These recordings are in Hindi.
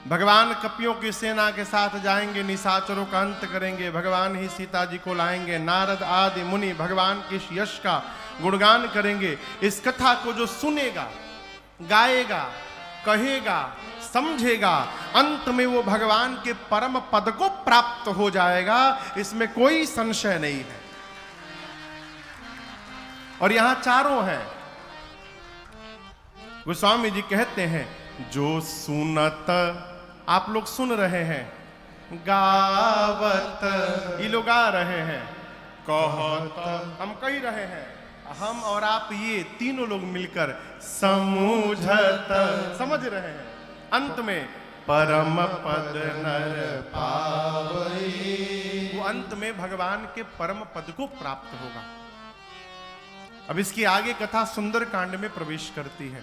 भगवान कपियों की सेना के साथ जाएंगे, निशाचरों का अंत करेंगे, भगवान ही सीता जी को लाएंगे। नारद आदि मुनि भगवान के इस यश का गुणगान करेंगे। इस कथा को जो सुनेगा, गाएगा, कहेगा, समझेगा, अंत में वो भगवान के परम पद को प्राप्त हो जाएगा, इसमें कोई संशय नहीं है। और यहां चारों हैं। गोस्वामी जी कहते हैं, जो सुनत, आप लोग सुन रहे हैं, गावत, ये लोग गा रहे हैं, कहत, हम कह रहे हैं, हम और आप ये तीनों लोग मिलकर समझत, समझ रहे हैं। अंत में परम पद नर पावई, वो अंत में भगवान के परम पद को प्राप्त होगा। अब इसकी आगे कथा सुंदरकांड में प्रवेश करती है।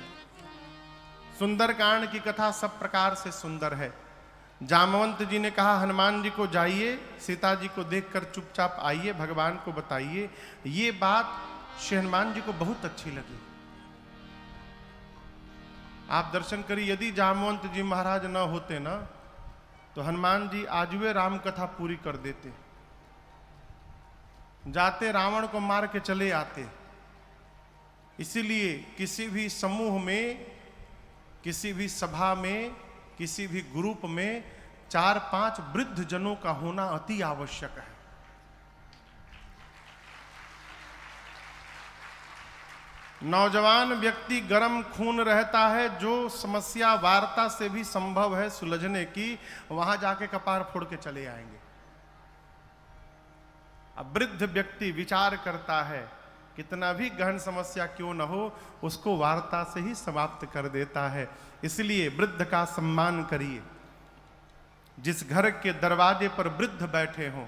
सुंदरकांड की कथा सब प्रकार से सुंदर है। जामवंत जी ने कहा हनुमान जी को जाइए, सीता जी को देखकर चुपचाप आइए, भगवान को बताइए। ये बात श्री हनुमान जी को बहुत अच्छी लगी। आप दर्शन करिए, यदि जामवंत जी महाराज न होते ना, तो हनुमान जी आज वे राम कथा पूरी कर देते, जाते रावण को मार के चले आते। इसीलिए किसी भी समूह में, किसी भी सभा में, किसी भी ग्रुप में 4-5 वृद्ध जनों का होना अति आवश्यक है। नौजवान व्यक्ति गर्म खून रहता है, जो समस्या वार्ता से भी संभव है सुलझने की, वहां जाके कपार फोड़ के चले आएंगे। अब वृद्ध व्यक्ति विचार करता है, कितना भी गहन समस्या क्यों न हो, उसको वार्ता से ही समाप्त कर देता है। इसलिए वृद्ध का सम्मान करिए। जिस घर के दरवाजे पर वृद्ध बैठे हों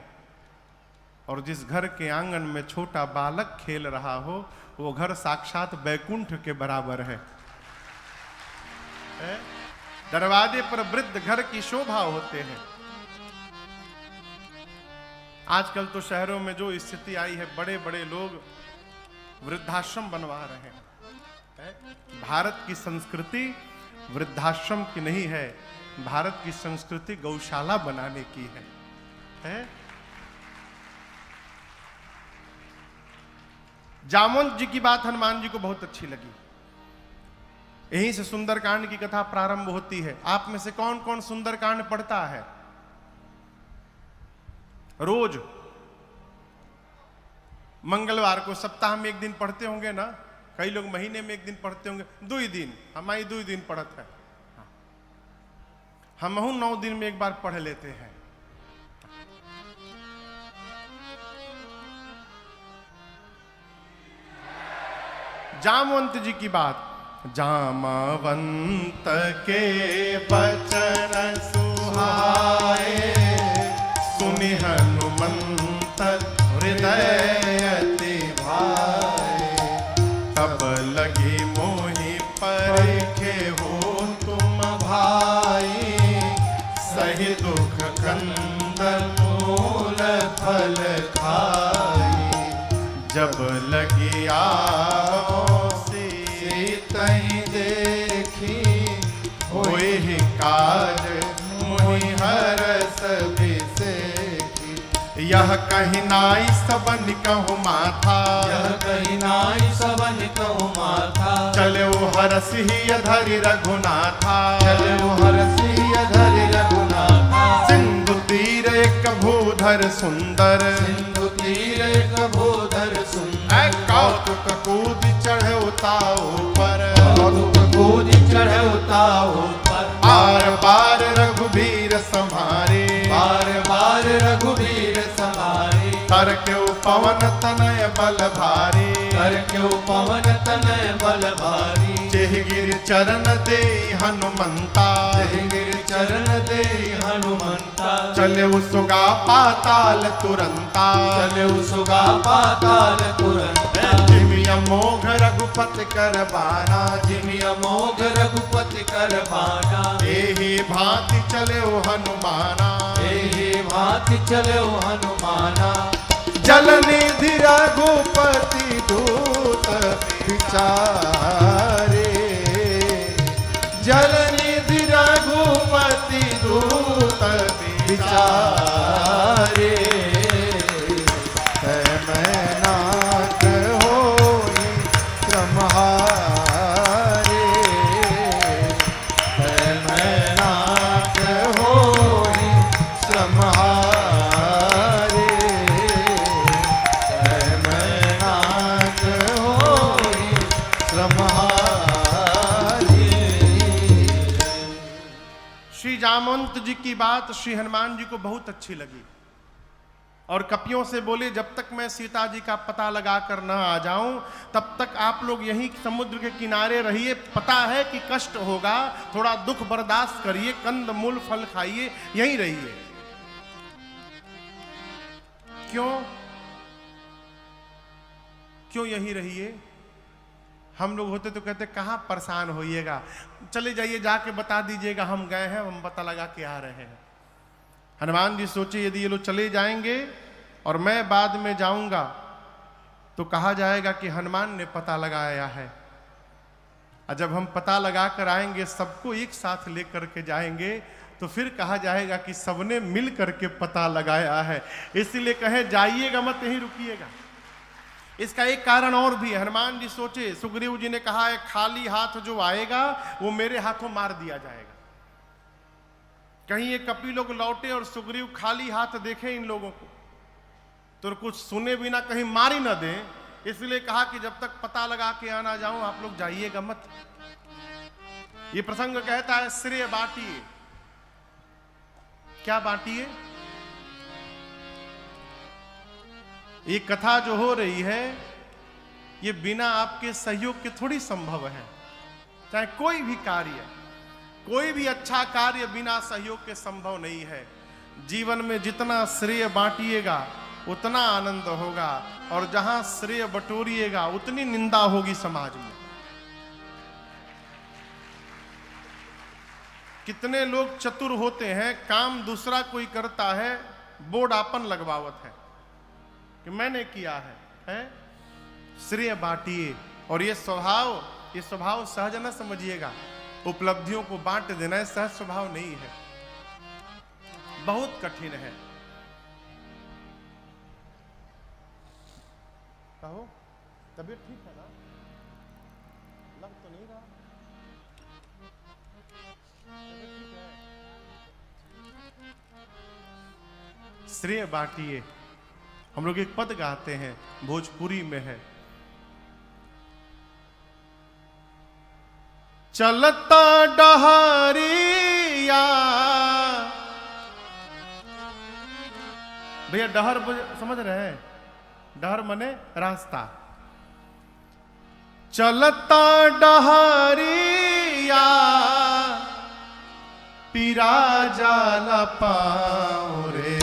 और जिस घर के आंगन में छोटा बालक खेल रहा हो, वो घर साक्षात बैकुंठ के बराबर है। दरवाजे पर वृद्ध घर की शोभा होते हैं। आजकल तो शहरों में जो स्थिति आई है, बड़े बड़े लोग वृद्धाश्रम बनवा रहे हैं। भारत की संस्कृति वृद्धाश्रम की नहीं है, भारत की संस्कृति गौशाला बनाने की है? जामवंत जी की बात हनुमान जी को बहुत अच्छी लगी। यहीं से सुंदरकांड की कथा प्रारंभ होती है। आप में से कौन कौन सुंदरकांड पढ़ता है रोज? मंगलवार को सप्ताह में एक दिन पढ़ते होंगे ना? कई लोग महीने में एक दिन पढ़ते होंगे, 2 दिन, हमारी 2 दिन पढ़त है। हम 9 दिन में एक बार पढ़ लेते हैं। जामवंत जी की बात, जामवंत के बचन सुहाए, सुनि हनुमंत हृदय भाए, तब लगी मोहि परिखे हो तुम भाई, सही दुख कंद मूल फल खाई, जब लगी आओ सीतहि देखी, होय ही काज मोहि हरस बिसेखी, यह कहीं नाई सबन कहु माथा, यह कहीं नाई सबन कहु माथा, चले वो हरसिहि धरि रघुनाथा, चले वो हरसिहि धरि रघुनाथा, सिंधु तीर एक भूधर सुंदर, सिंधु तीर एक भूधर सुंदर, कौतुक कूद चढ़े उताऊ पर, कौतुक कूद चढ़े उताऊ पर, बार बार रघुबीर संहारे, बार बार रघुबीर संहारे, कर के पवन तनय बल भारी, कर के पवन तनय बल भारी, जेहिगिर चरण दे हनुमंता, जेहिगिर चरण दे हनुमंता, चले उसुगा पाताल तुरंता, चले उसुगा पाताल तुरंता, जिमि अमोघ रघुपति कर बाना, जिमि अमोघ रघुपति कर बाना, एहि भांति चले हनुमाना, एहि भांति चले हनुमाना, जलनिधि रघुपति दूत विचारे, जलनिधि रघुपति दूत विचारे, मैं नाथ होई क्रमहारे, मैं नाथ होई श्रमहारे, मैं नाथ होई श्रमहारे। श्री जामवंत जी की बात श्री हनुमान जी को बहुत अच्छी लगी और कपियों से बोले, जब तक मैं सीता जी का पता लगाकर न आ जाऊं तब तक आप लोग यहीं समुद्र के किनारे रहिए। पता है कि कष्ट होगा, थोड़ा दुख बर्दाश्त करिए, कंद मूल फल खाइए, यहीं रहिए। क्यों यहीं रहिए? हम लोग होते तो कहते कहाँ परेशान होइएगा, चले जाइए, जाके बता दीजिएगा हम गए हैं, हम पता लगा के आ रहे हैं। हनुमान जी सोचे यदि ये लोग चले जाएंगे और मैं बाद में जाऊंगा तो कहा जाएगा कि हनुमान ने पता लगाया है, और जब हम पता लगा कर आएंगे सबको एक साथ लेकर के जाएंगे तो फिर कहा जाएगा कि सबने मिल करके पता लगाया है। इसलिए कहे जाइएगा मत, यहीं रुकिएगा। इसका एक कारण और भी है। हनुमान जी सोचे, सुग्रीव जी ने कहा है खाली हाथ जो आएगा वो मेरे हाथों मार दिया जाएगा। कहीं ये कपि लोग लौटे और सुग्रीव खाली हाथ देखे इन लोगों को तो कुछ सुने बिना कहीं मार ही ना दें, इसलिए कहा कि जब तक पता लगा के आना जाऊं आप लोग जाइएगा मत। ये प्रसंग कहता है श्रेय बांटिए। क्या बांटिए? ये कथा जो हो रही है ये बिना आपके सहयोग के थोड़ी संभव है। चाहे कोई भी कार्य, कोई भी अच्छा कार्य बिना सहयोग के संभव नहीं है। जीवन में जितना श्रेय बांटिएगा उतना आनंद होगा, और जहां श्रेय बटोरिएगा उतनी निंदा होगी समाज में। कितने लोग चतुर होते हैं, काम दूसरा कोई करता है, बोर्ड आपन लगवावत है कि मैंने किया है? श्रेय बांटिए। और ये स्वभाव सहज न समझिएगा। उपलब्धियों को बांट देना सहज स्वभाव नहीं है, बहुत कठिन है। कहो, तबीयत ठीक है ना? लग तो नहीं रहा। श्रेय बांटिए। हम लोग एक पद गाते हैं, भोजपुरी में है, चलता डहरिया। भैया डहर समझ रहे हैं? डहर मने रास्ता। चलता डहरिया पीरा जाला पाँव रे,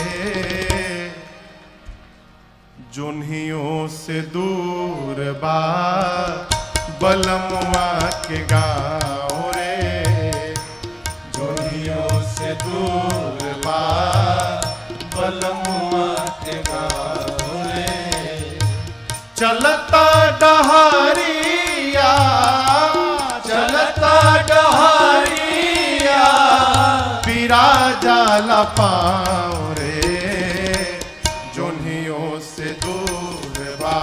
जोन्हियों से दूर बा बलमुआ के गाँव रे, जोन्हियों से दूर बा बलमुआ के गाँव रे। चलता डहरिया, चलता डहरिया पीरा जाला पाँव रे, जोन्हियों से दूर बा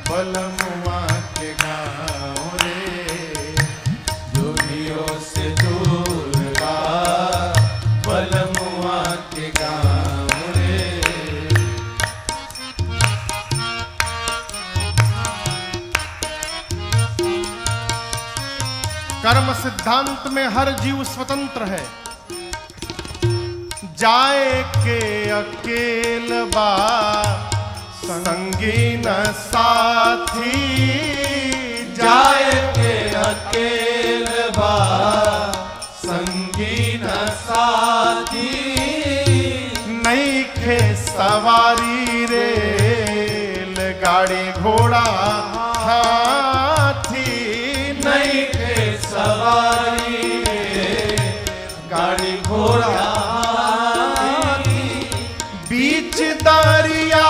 बलमुआ के गाँव रे, जोन्हियों से दूर बा बलमुआ के गाँव रे। कर्म सिद्धांत में हर जीव स्वतंत्र है। जाए के अकेल बा संगी न साथी, जाए के अकेल बा संगी न साथी, नहीं खे सवारी रेल गाड़ी घोड़ा हाथी, नहीं थे सवारी गाड़ी घोड़ा हाथी, बीच दरिया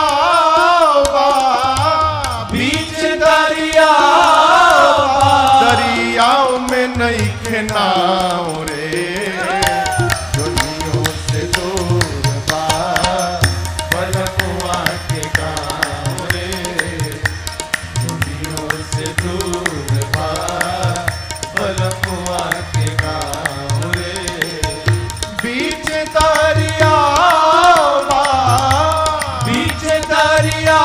बीच दरिया दरियाओं में नहीं खे गाँव रे, दुनियों से दूर बा बलमुआ के गाँव रे, दुनियों से दूर बा बलमुआ के गाँव रे। बीच दरिया बीच दरिया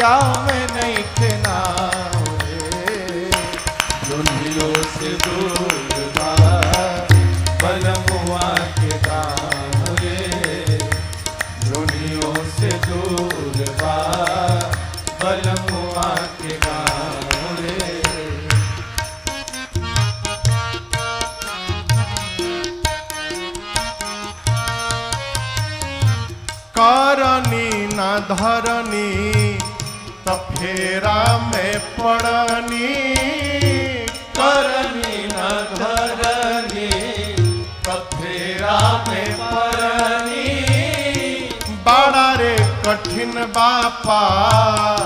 या में नहीं थे नाव रे, दुनियों से दूर बा बलमुआ के गाँव रे, दुनियों से दूर बा बलमुआ के गाँव रे। करनी न धरनी त फेरा में पड़नी, करनी न धरनी कफेरा में परनी, बड़ा रे कठिन बापार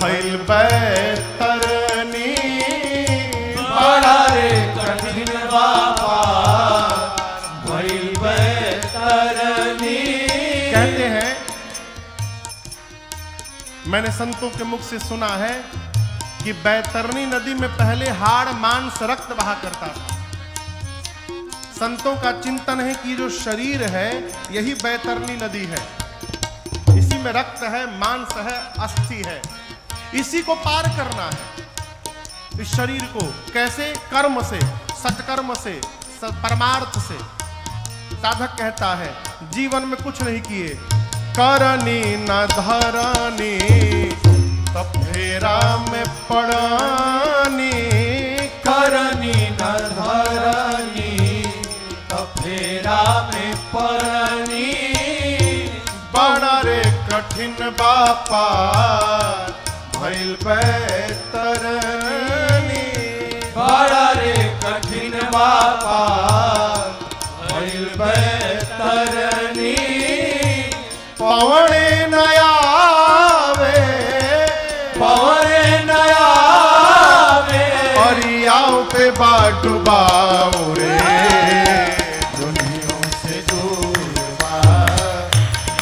भइल बैतरनी, बड़ा रे कठिन बाबा भइल बैतरनी। कहते हैं, मैंने संतों के मुख से सुना है कि बैतरनी नदी में पहले हाड़ मांस रक्त बहा करता था। संतों का चिंतन है कि जो शरीर है यही बैतरनी नदी है, इसी में रक्त है, मांस है, अस्थि है, इसी को पार करना है। इस शरीर को कैसे? कर्म से, सत्कर्म से, परमार्थ से। साधक कहता है जीवन में कुछ नहीं किए, करनी न धरनी तो फेरा में पड़नी, करनी न धरनी कफेरा में परनी, बड़ा रे कठिन बापा भइल बैतरनी, बड़ा रे कठिन बाबा भइल बैतरनी। पवने नयावे, पवने नया में अरियाओं पे बाटुबाओ रे, दुनियों से दूर बा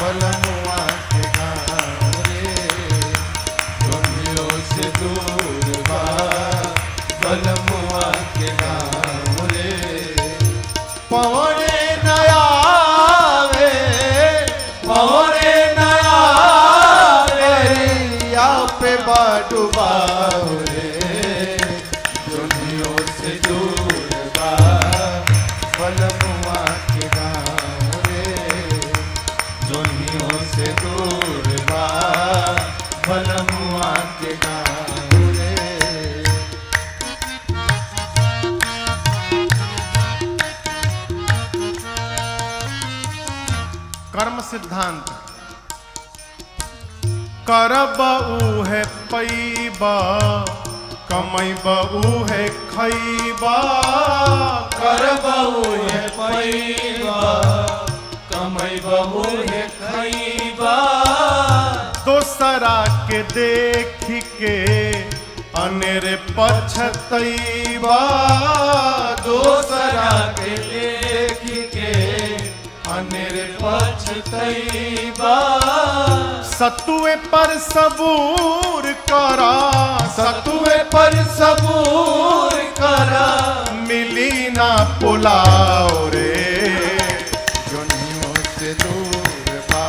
बलमुआ के गाँव रे, दुनियों से दूर बा बलमुआ के गाँव रे। पवने नयावे, पवने नया अरियाओं पे बाटुबाओ रे, दुनियों से दूर बा बलमुआ के गाँव रे, दुनियों से दूर बा बलमुआ के गाँव रे। कर्म सिद्धांत। करब उहे पैबा, कमैब उहे खैबा, करबहु है पैबा कमैबहु है खैबा, दोसरा के देख के अनेरे पछतैबा, दोसरा के देख के अनेरे पछतैबा, सतुए पर सबूर करा, सतुए पर सबूर करा, मिली ना पुलाव रे, दुनियों से दूर बा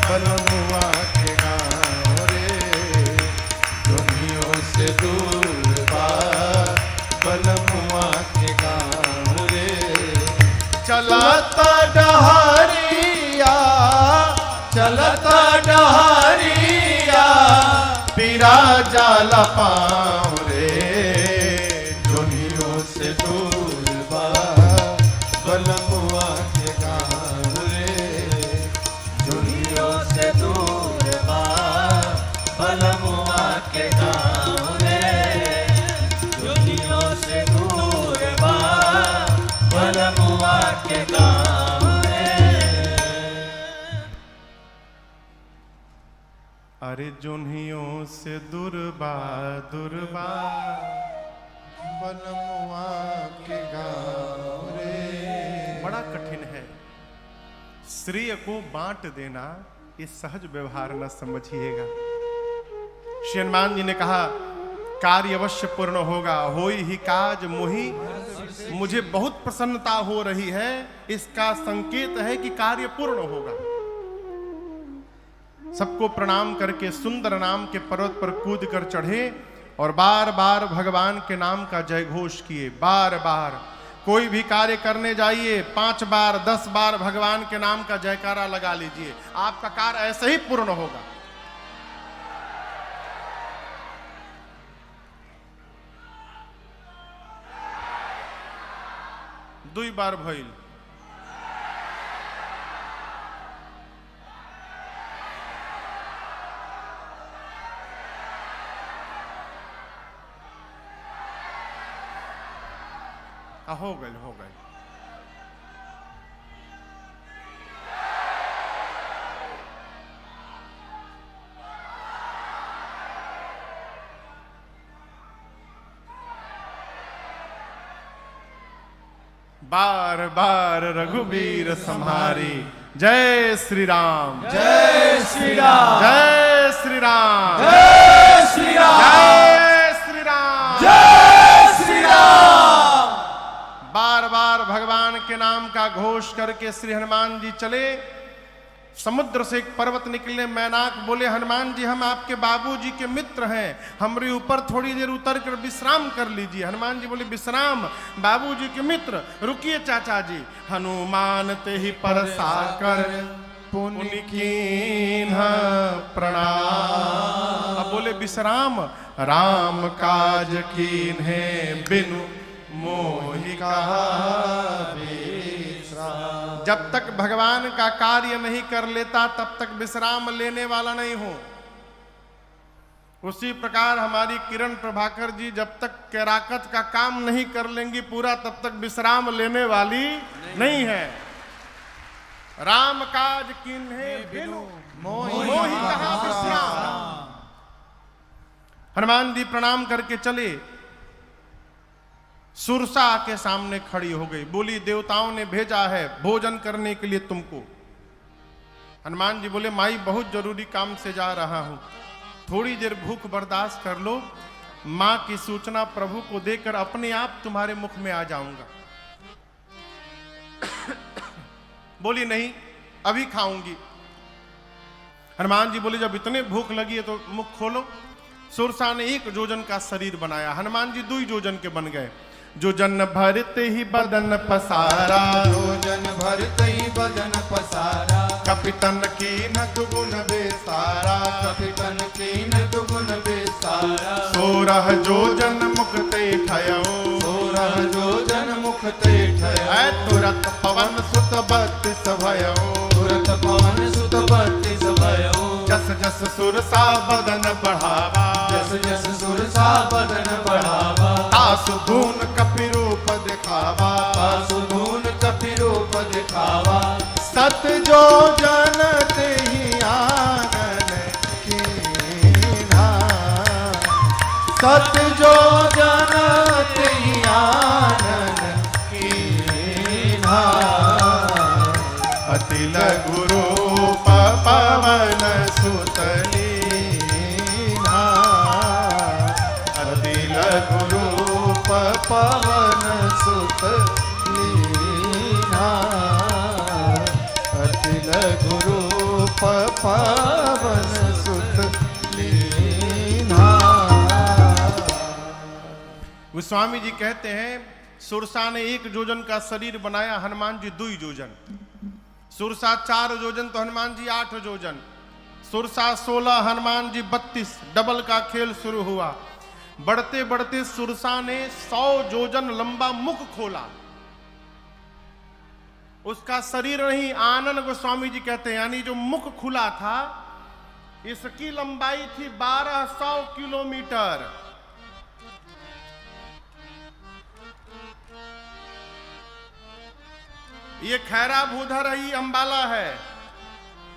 बलमुआ के गाँव रे, दुनियों से दूर बा बलमुआ के गाँव रे। चलाता डहरिया, चलता डहरिया पीरा जाला पाँव रे, दुनियों से दूर बा बलमुआ के गाँव रे, दुनियों से दूर बा बलमुआ के गाँव रे, दुनियों से दूर बा बलमुआ के गाँव रे। अरे जुन्हियों से दुर्बा दुर्बा बलमुआ के गाँव रे। बड़ा कठिन है। श्रेय को बांट देना ये सहज व्यवहार न समझिएगा। श्री हनुमान जी ने कहा कार्य अवश्य पूर्ण होगा, होई ही काज मोहि। मुझे बहुत प्रसन्नता हो रही है, इसका संकेत है कि कार्य पूर्ण होगा। सबको प्रणाम करके सुंदर नाम के पर्वत पर कूद कर चढ़े और बार बार भगवान के नाम का जय घोष किए। बार बार कोई भी कार्य करने जाइए, 5 बार 10 बार भगवान के नाम का जयकारा लगा लीजिए, आपका कार्य ऐसे ही पूर्ण होगा। दुई बार भइल। हो गए हो गए। बार बार रघुबीर सम्हारी। जय श्री राम, जय श्री राम, जय श्री राम, जय श्री राम, जय श्री राम, जय श्री राम। बार बार भगवान के नाम का घोष करके श्री हनुमान जी चले। समुद्र से एक पर्वत निकले। मैनाक बोले हनुमान जी हम आपके बाबूजी के मित्र हैं, हमारे ऊपर थोड़ी देर उतर कर विश्राम कर लीजिए। हनुमान जी बोले विश्राम, बाबूजी के मित्र, रुकिए चाचा जी। हनुमान ते ही परसाकर पुनि कीन्हा प्रणाम। अब बोले विश्राम, राम काज कीन्हे बिनु मोहि कहा विश्राम। जब तक भगवान का कार्य नहीं कर लेता तब तक विश्राम लेने वाला नहीं हो। उसी प्रकार हमारी किरण प्रभाकर जी जब तक कैराकत का काम नहीं कर लेंगी पूरा तब तक विश्राम लेने वाली नहीं है। राम काज किन्हे बिनु मोहि कहा विश्राम। हनुमान जी प्रणाम करके चले। सुरसा के सामने खड़ी हो गई, बोली देवताओं ने भेजा है भोजन करने के लिए तुमको। हनुमान जी बोले माई बहुत जरूरी काम से जा रहा हूं, थोड़ी देर भूख बर्दाश्त कर लो, मां की सूचना प्रभु को देकर अपने आप तुम्हारे मुख में आ जाऊंगा। बोली नहीं अभी खाऊंगी। हनुमान जी बोले जब इतने भूख लगी है तो मुख खोलो। सुरसा ने 1 जोजन का शरीर बनाया, हनुमान जी 2 जोजन के बन गए। जोजन भरते ही बदन पसारा, जोजन भरते ही बदन पसारा। कपितन की न दुगुन बेसारा, कपितन की न दुगुन बेसारा। 16 जोजन मुखते ठयो, 16 जोजन मुखते ठयो। तुरत पवन सुत 32 भयो, तुरत पवन सुत 32 भयो। जस जस सुरसा बदन बढ़ावा, जस जस सुरसा बदन बढ़ावा। तासु धून कपि रूप दिखावा, तासु धून कपि रूप दिखावा। सत जो जनते ही आनन कीन्हा, सत जो जनते ही आनन कीन्हा। अति लघु रूप पवन सुत लीन्हा, अति लघु रूप पवन सुत लीन्हा। अति लघु रूप पवन सुत लीन्हा। गोस्वामी जी कहते हैं सुरसा ने 1 जोजन का शरीर बनाया, हनुमान जी 2 जोजन। सुरसा 4 जोजन तो हनुमान जी 8 जोजन। सुरसा 16, हनुमान जी 32। डबल का खेल शुरू हुआ। बढ़ते बढ़ते सुरसा ने 100 जोजन लंबा मुख खोला। उसका शरीर नहीं, आनन गोस्वामी जी कहते हैं, यानी जो मुख खुला था इसकी लंबाई थी 1200 किलोमीटर। ये खैरा भूधर ही अंबाला है।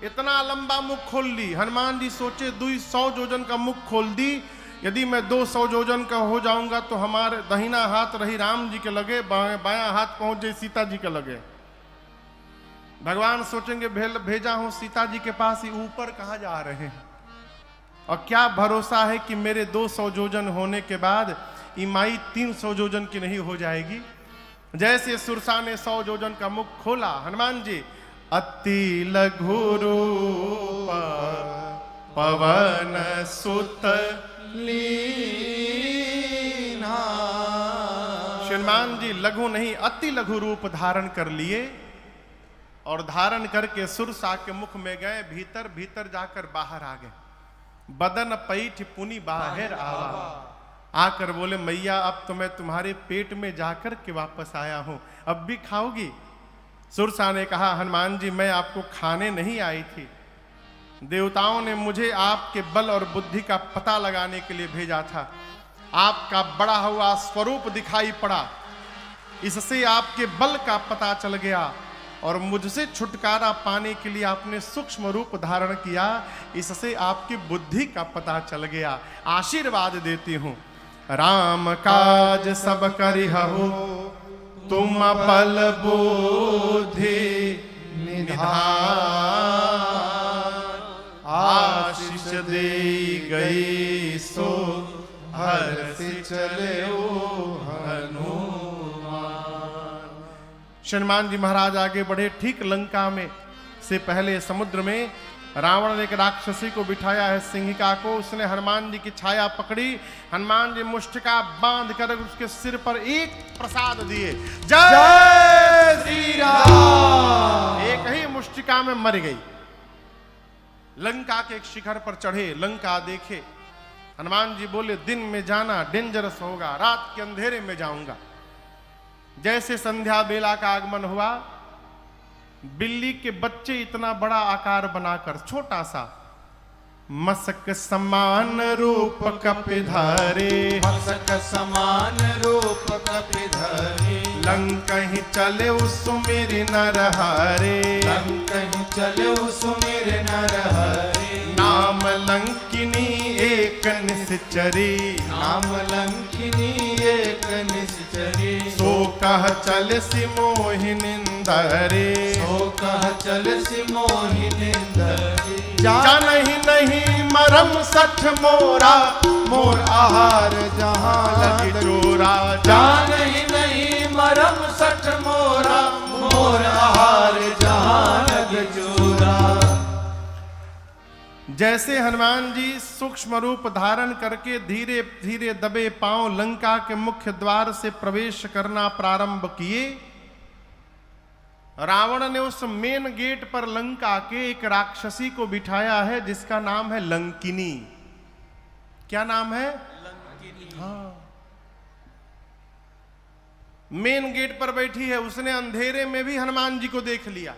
इतना लंबा मुख खोल ली। हनुमान जी सोचे 200 जोजन का मुख खोल दी, यदि मैं 200 योजन का हो जाऊंगा तो हमारे दाहिना हाथ रही राम जी के लगे, बायां हाथ पहुंच जाए सीता जी के लगे। भगवान सोचेंगे भेजा हूं सीता जी के पास, ही ऊपर कहां जा रहे हैं, और क्या भरोसा है कि मेरे 200 योजन होने के बाद इमाई 300 योजन की नहीं हो जाएगी। जैसे सुरसा ने 100 योजन का मुख खोला, हनुमान जी अति लघु रूप पवन सुत लीना। हनुमान जी लघु नहीं अति लघु रूप धारण कर लिए, और धारण करके सुरसा के मुख में गए, भीतर भीतर जाकर बाहर आ गए। बदन पैठ पुनि बाहर आवा, आकर बोले मैया अब तो मैं तुम्हारे पेट में जाकर के वापस आया हूं, अब भी खाओगी? सुरसा ने कहा हनुमान जी मैं आपको खाने नहीं आई थी, देवताओं ने मुझे आपके बल और बुद्धि का पता लगाने के लिए भेजा था। आपका बड़ा हुआ स्वरूप दिखाई पड़ा, इससे आपके बल का पता चल गया, और मुझसे छुटकारा पाने के लिए आपने सूक्ष्म रूप धारण किया, इससे आपकी बुद्धि का पता चल गया। आशीर्वाद देती हूं, राम काज सब करिहु तुम बल बुद्धि निधान, आशीष दे गई सो हर्षि चले हनुमान। हनुमान जी महाराज आगे बढ़े। ठीक लंका में से पहले समुद्र में रावण ने एक राक्षसी को बिठाया है, सिंहिका को। उसने हनुमान जी की छाया पकड़ी, हनुमान जी मुष्टिका बांध कर उसके सिर पर एक प्रसाद दिए, जय श्री राम। एक ही मुष्टिका में मर गई। लंका के एक शिखर पर चढ़े, लंका देखे। हनुमान जी बोले दिन में जाना डेंजरस होगा, रात के अंधेरे में जाऊंगा। जैसे संध्या बेला का आगमन हुआ, बिल्ली के बच्चे इतना बड़ा आकार बनाकर छोटा सा, मसक समान रूप कपिधारे, मसक समान रूप कपिधरे, लंकहि चले सुमिर नरहारे, लंकहि चले सुमिर नरहरे, नाम लंकिनी एक निश्चरी, नाम लंकिनी एक निश्चरी, सो कह चल सि मोहिनिंदरे, सो कह चल सि मोहिनिंदरे, जानहि नहीं मरम सठ मोरा, मोर आहार जहां लगी चोरा, जानहि नहीं मरम सठ मोरा, मोर आहार जहां लग चोरा। जैसे हनुमान जी सूक्ष्म रूप धारण करके धीरे धीरे दबे पांव लंका के मुख्य द्वार से प्रवेश करना प्रारंभ किए, रावण ने उस मेन गेट पर लंका के एक राक्षसी को बिठाया है जिसका नाम है लंकिनी। क्या नाम है? लंकिनी। हाँ, मेन गेट पर बैठी है। उसने अंधेरे में भी हनुमान जी को देख लिया,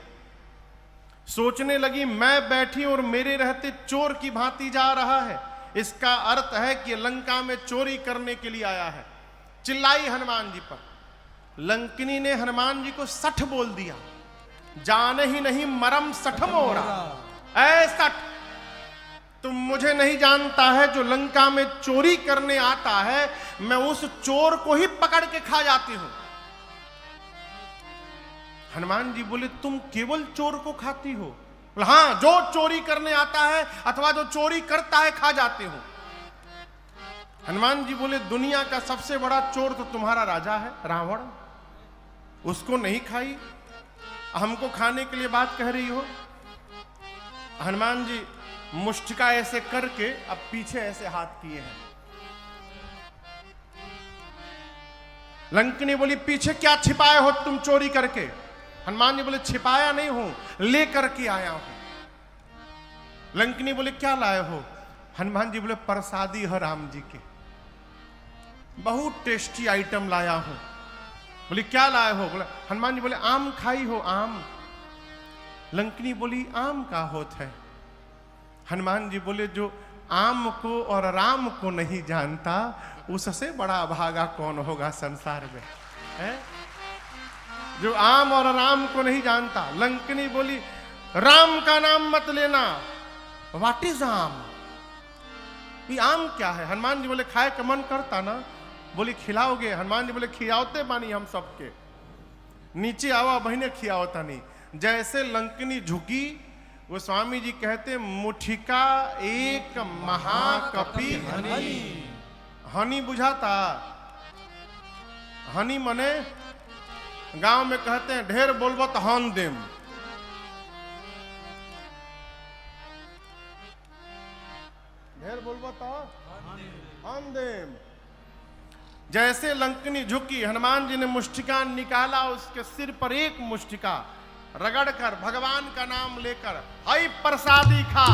सोचने लगी मैं बैठी और मेरे रहते चोर की भांति जा रहा है, इसका अर्थ है कि लंका में चोरी करने के लिए आया है। चिल्लाई हनुमान जी पर। लंकिनी ने हनुमान जी को सठ बोल दिया, जान ही नहीं मरम सठ मोरा, ऐ सठ तुम मुझे नहीं जानता है, जो लंका में चोरी करने आता है मैं उस चोर को ही पकड़ के खा जाती हूं। हनुमान जी बोले तुम केवल चोर को खाती हो? हाँ, जो चोरी करने आता है अथवा जो चोरी करता है खा जाते हो। हनुमान जी बोले दुनिया का सबसे बड़ा चोर तो तुम्हारा राजा है रावण, उसको नहीं खाई, हमको खाने के लिए बात कह रही हो? हनुमान जी मुष्टिका ऐसे करके अब पीछे ऐसे हाथ किए हैं। लंकिनी बोली पीछे क्या छिपाए हो तुम चोरी करके? हनुमान जी बोले छिपाया नहीं हूं, लेकर के आया हूं। लंकिनी बोले क्या लाए हो? हनुमान जी बोले प्रसादी है राम जी के, बहुत टेस्टी आइटम लाया हूं। बोली क्या लाए हो? बोले हनुमान जी बोले आम खाई हो? आम। लंकिनी बोली आम का होत है? हनुमान जी बोले जो आम को और राम को नहीं जानता उससे बड़ा भागा कौन होगा संसार में, है? जो आम और राम को नहीं जानता। लंकिनी बोली राम का नाम मत लेना। व्हाट इज आम? ये आम क्या है? हनुमान जी बोले खाए का मन करता ना? बोली खिलाओगे? हनुमान जी बोले खिलाओते बानी हम सबके, नीचे आवा बहने खियावता नहीं। जैसे लंकनी झुकी, वो स्वामी जी कहते मुठिका एक महाकपि हनी बुझाता। हनी मने गांव में कहते हैं ढेर बोलबो तो हन देम। ढेर बोलबो तो हन देम। जैसे लंकनी झुकी, हनुमान जी ने मुष्टिका निकाला, उसके सिर पर एक मुष्टिका रगड़कर भगवान का नाम लेकर हई प्रसादी खा,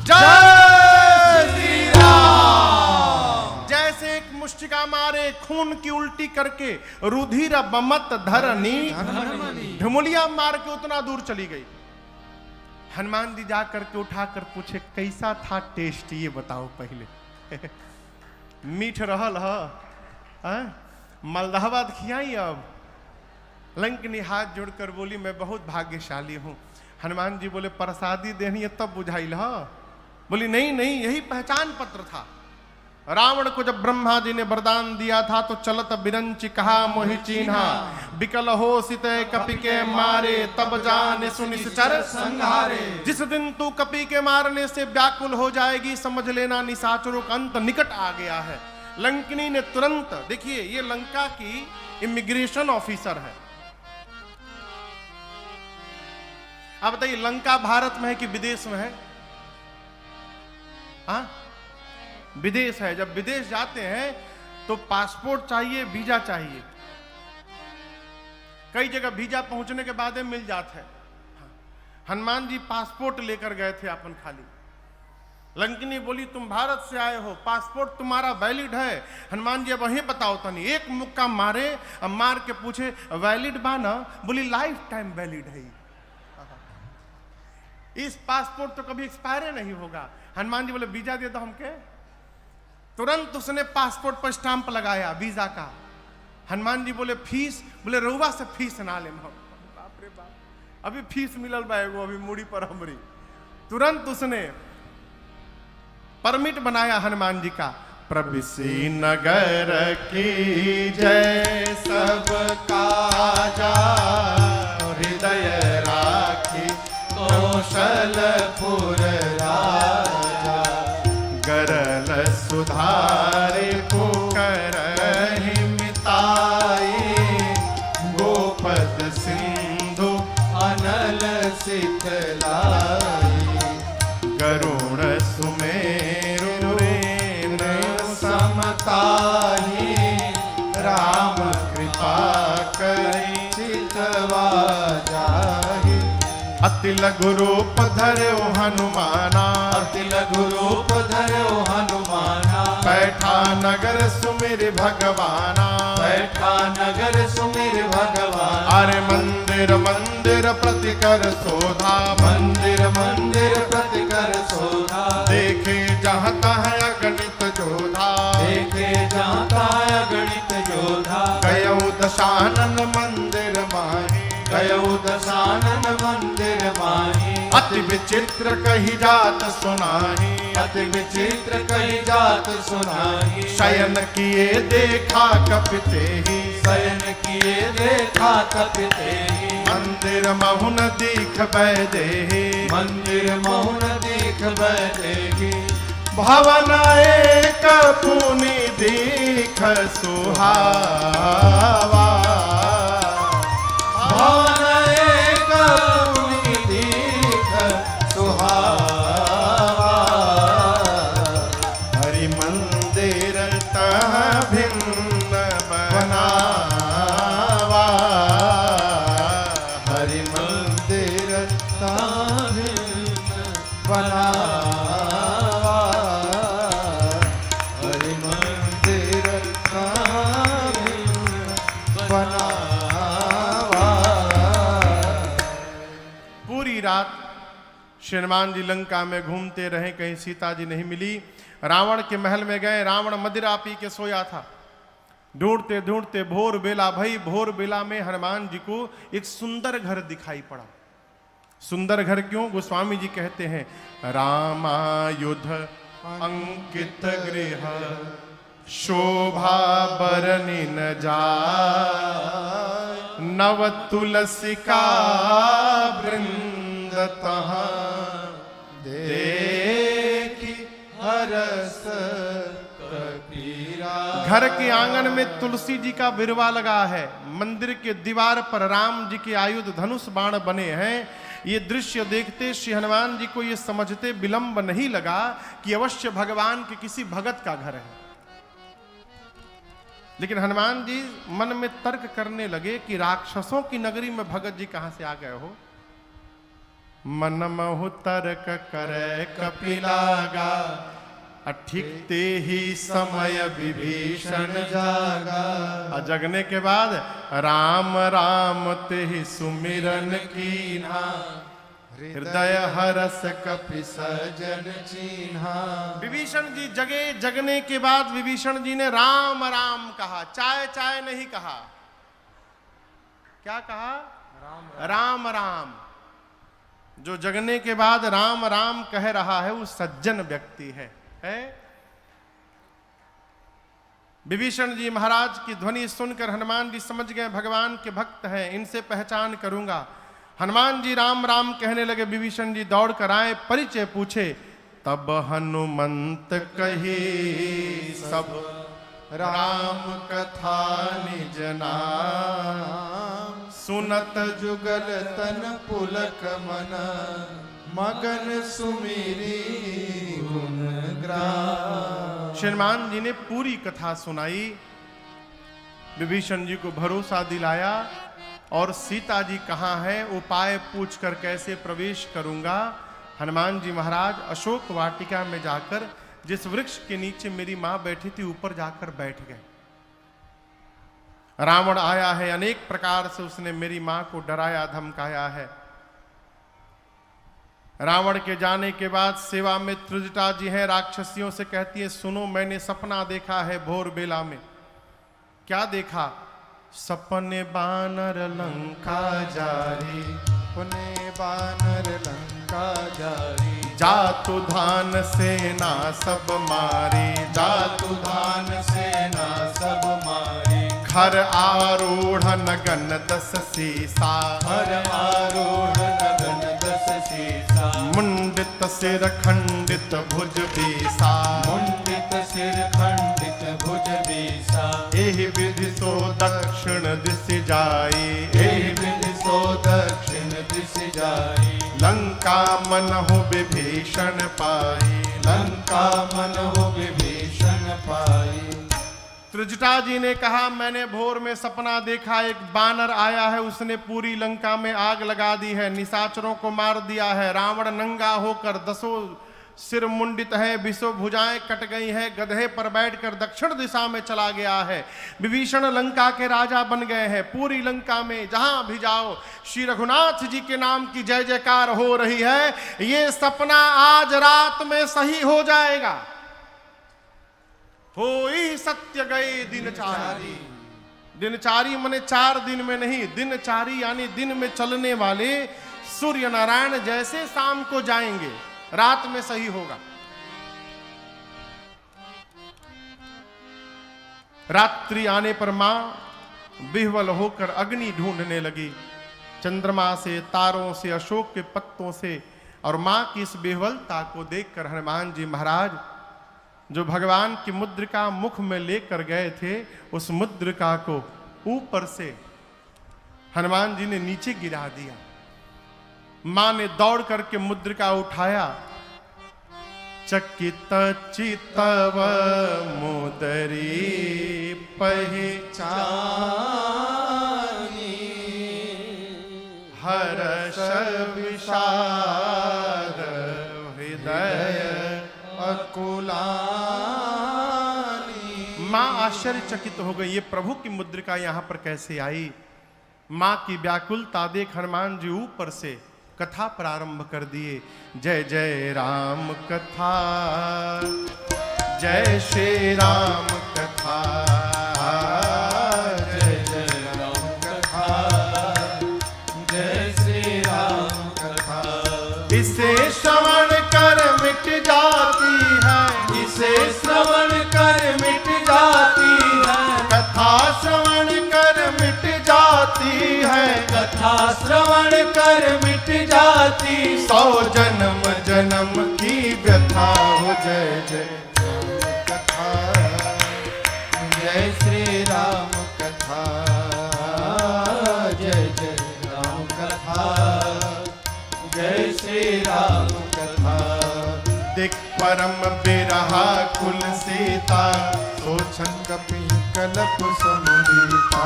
जय श्री राम। जैसे एक मुष्टिका मारे, खून की उल्टी करके रुधिर बमत धरनी ढुमुलिया मार के उतना दूर चली गई। हनुमान जी जाकर के उठाकर पूछे कैसा था टेस्ट, ये बताओ पहले। मीठ रहल है, मलदहबाद खियाई। अब लंकनी हाथ जोड़कर बोली मैं बहुत भाग्यशाली हूं। हनुमान जी बोले प्रसादी देनी है तब बुझाइल ह? बोली नहीं नहीं, यही पहचान पत्र था। रावण को जब ब्रह्मा जी ने वरदान दिया था तो चलत बिरंच कहा मोहि चीन्हा, बिकल हो सित कपि के मारे, तब जाने सुनिश्चर संहारे। जिस दिन तू कपि के मारने से व्याकुल हो जाएगी, समझ लेना निशाचरों का अंत निकट आ गया है। लंकिनी ने तुरंत, देखिए ये लंका की इमिग्रेशन ऑफिसर है। आप बताइए लंका भारत में है कि विदेश में है? हाँ, विदेश है। जब विदेश जाते हैं तो पासपोर्ट चाहिए, वीजा चाहिए। कई जगह वीजा पहुंचने के बाद मिल जाता है। हनुमान जी पासपोर्ट लेकर गए थे अपन खाली। लंकिनी बोली तुम भारत से आए हो, पासपोर्ट तुम्हारा वैलिड है? हनुमान जी अब वही बताओ तनी। एक मुक्का मारे, अब मार के पूछे वैलिड बा ना? बोली लाइफ टाइम वैलिड है, इस पासपोर्ट तो कभी एक्सपायर नहीं होगा। हनुमान जी बोले वीजा दे दो हमके। तुरंत उसने पासपोर्ट पर स्टांप लगाया वीजा का। हनुमान जी बोले फीस? बोले रउआ से फीस ना ले। बाप रे बाप, अभी फीस मिलल बा एगो अभी मूड़ी पर हमरी। तुरंत उसने परमिट बनाया हनुमान जी का। प्रविसी नगर की जय, सब काजा हृदय राखी, कौशलपुर राजा। गरल सुधारे पुकरहि मिताई, गोपद सिंधु अनल सितलाई। गरुण सुमेरु रेनु समताही, राम कृपा करी चितवा जाहि। अति लघु रूप धर्यो हनुमाना, अति लघु रूप धर्यो हनुमाना। बैठा नगर सुमिर भगवाना, बैठा नगर सुमिर भगवान। अरे मंदिर मंदिर प्रतिकर शोधा, मंदिर मंदिर प्रतिकर शोधा। देखे जहाँ तहाँ अगणित जोधा, देखे जाता अगणित योधा। गयौ दशानन मंदिर माही, गयौ दशानन मंदिर माही। अति विचित्र कही जात सुनाही, अति विचित्र कही जात सुनाही। शयन किए देखा कपिते ही, शयन किए देखा कपिते ही। मंदिर महुन दीख बैदेही, मंदिर मौन दीख बैठेगी। भवन एक पुनि दीख सुहावा, भवन एक पुनि दीख सुहावा। हरि मंदिर तह भिन्न बनावा, हरि मंदिर ताभिन्न बनावा। हरि मंदिर ताभिन्न बनावा। पूरी रात श्री हनुमान जी लंका में घूमते रहे, कहीं सीता जी नहीं मिली। रावण के महल में गए, रावण मदिरा पी के सोया था। ढूंढते ढूंढते भोर बेला भई। भोर बेला में हनुमान जी को एक सुंदर घर दिखाई पड़ा। सुंदर घर क्यों? गोस्वामी जी कहते हैं रामायुध अंकित गृह शोभा बरनि न जाय, नव तुलसी का वृंद तहाँ देखी हरस कपीरा। घर के आंगन में तुलसी जी का बिरवा लगा है, मंदिर के दीवार पर राम जी के आयुध धनुष बाण बने हैं। ये दृश्य देखते श्री हनुमान जी को ये समझते विलंब नहीं लगा कि अवश्य भगवान के किसी भगत का घर है। लेकिन हनुमान जी मन में तर्क करने लगे कि राक्षसों की नगरी में भगत जी कहां से आ गए हो। मन महु तर्क करे कपिलागा, अठिकते ही समय विभीषण जागा। जगने के बाद राम राम ते ही सुमिरन कीन्हा, हृदय हरस कपि सजन चीन्हा। विभीषण जी जगे, जगने के बाद विभीषण जी ने राम राम कहा, चाय चाय नहीं कहा। क्या कहा? राम राम। जो जगने के बाद राम राम कह रहा है वो सज्जन व्यक्ति है। विभीषण जी महाराज की ध्वनि सुनकर हनुमान जी समझ गए भगवान के भक्त हैं, इनसे पहचान करूंगा। हनुमान जी राम राम कहने लगे। विभीषण जी दौड़ कर आए, परिचय पूछे। तब हनुमंत कही सब राम कथा निज नाम, सुनत जुगल तन पुलक मन, मगन सुमिरी गुण ग्राम। श्रीमान जी ने पूरी कथा सुनाई, विभीषण जी को भरोसा दिलाया और सीता जी कहाँ है उपाय पूछकर कैसे प्रवेश करूंगा। हनुमान जी महाराज अशोक वाटिका में जाकर जिस वृक्ष के नीचे मेरी मां बैठी थी ऊपर जाकर बैठ गए। रावण आया है, अनेक प्रकार से उसने मेरी मां को डराया धमकाया है। रावण के जाने के बाद सेवा में त्रिजटा जी हैं, राक्षसियों से कहती है सुनो मैंने सपना देखा है भोर बेला में। क्या देखा? सपने बानर लंका जारी, पुने बानर लंका जारी, जातु धान सेना सब मारी, जातु धान सेना सब मारी, खर आरूढ़ नगन दस सीसा, हर आरूढ़ नगन दस सीसा, मुंडित सिर खंडित भुज बीसा, मुंडित सिर खंडित भुज बीसा, एहि विधि सो दक्षिण दिश जाई, एहि विधि सो दक्षिण दिश जाई, लंका मन हो विभीषण पाई, लंका मन हो विभीषण पाई। त्रिजटा जी ने कहा मैंने भोर में सपना देखा, एक बानर आया है, उसने पूरी लंका में आग लगा दी है, निशाचरों को मार दिया है। रावण नंगा होकर दसों सिर मुंडित है, बिसो भुजाएं कट गई है, गधे पर बैठकर दक्षिण दिशा में चला गया है। विभीषण लंका के राजा बन गए हैं। पूरी लंका में जहां भी जाओ श्री रघुनाथ जी के नाम की जय जयकार हो रही है। ये सपना आज रात में सही हो जाएगा। होई सत्य गए दिनचारी। दिनचारी माने 4 दिन में नहीं, दिनचारी यानी दिन में चलने वाले सूर्य नारायण जैसे शाम को जाएंगे, रात में सही होगा। रात्रि आने पर मां विह्वल होकर अग्नि ढूंढने लगी, चंद्रमा से, तारों से, अशोक के पत्तों से। और मां की इस विह्वलता को देखकर हनुमान जी महाराज जो भगवान की मुद्रिका मुख में लेकर गए थे, उस मुद्रिका को ऊपर से हनुमान जी ने नीचे गिरा दिया। मां ने दौड़ करके मुद्रिका उठाया। चकित चितव मुदरी पहचानी, हर्ष विषाद हृदय अकुलानी। मां आश्चर्यचकित हो गई, ये प्रभु की मुद्रिका यहां पर कैसे आई। मां की व्याकुलता देख हनुमान जी ऊपर से कथा प्रारंभ कर दिए। जय जय राम कथा, जय श्री राम कथा, जय जय राम कथा, जय श्री राम कथा। इसे श्रवण कर मिट जाती है श्रवण कर मिट जाती है, कथा श्रवण कर मिट जाती, 100 जन्म जन्म की व्यथा हो। जय जय राम कथा, जय श्री राम कथा, जय जय राम कथा, जय श्री राम कथा। देख परम बिरहा कुल सीता, सोचन कपि कलप समुदीता।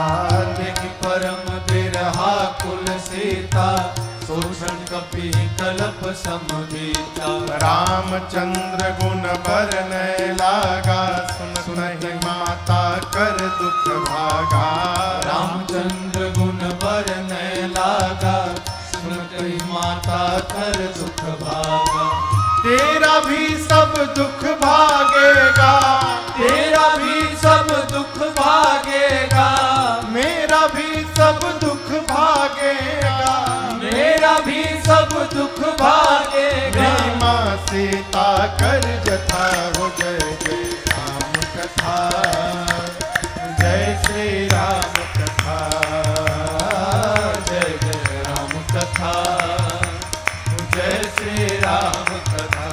देख परम बिरहा कुल सीता, सोचन कपि कलप समुदीता। रामचंद्र गुण बरनय लागा, सुन सुनहि माता कर दुख भागा। रामचंद्र गुण बरनय लागा, सुनहि माता कर दुख भागा। तेरा भी सब दुख भागेगा, तेरा भी सब दुख भागेगा, मेरा भी सब दुख भागेगा। मेरा भी सब दुख भागेगा। मेरी माँ सीता कर जथा हो। जय जय राम कथा, जय श्री राम कथा, जय जय राम कथा, जय श्री राम कथा।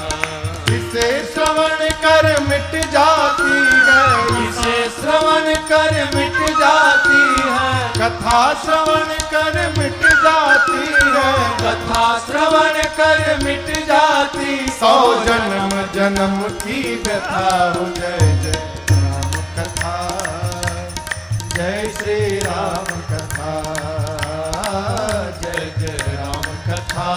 इसे श्रवण कर मिट जाती है, इसे श्रवण कर मिट जाती है, कथा श्रवण कर मिट जाती है। कथा श्रवण कर मिट जाती, 100 जन्म जन्म की व्यथा हो। जय जय राम कथा, जय श्री राम कथा, जय जय राम कथा,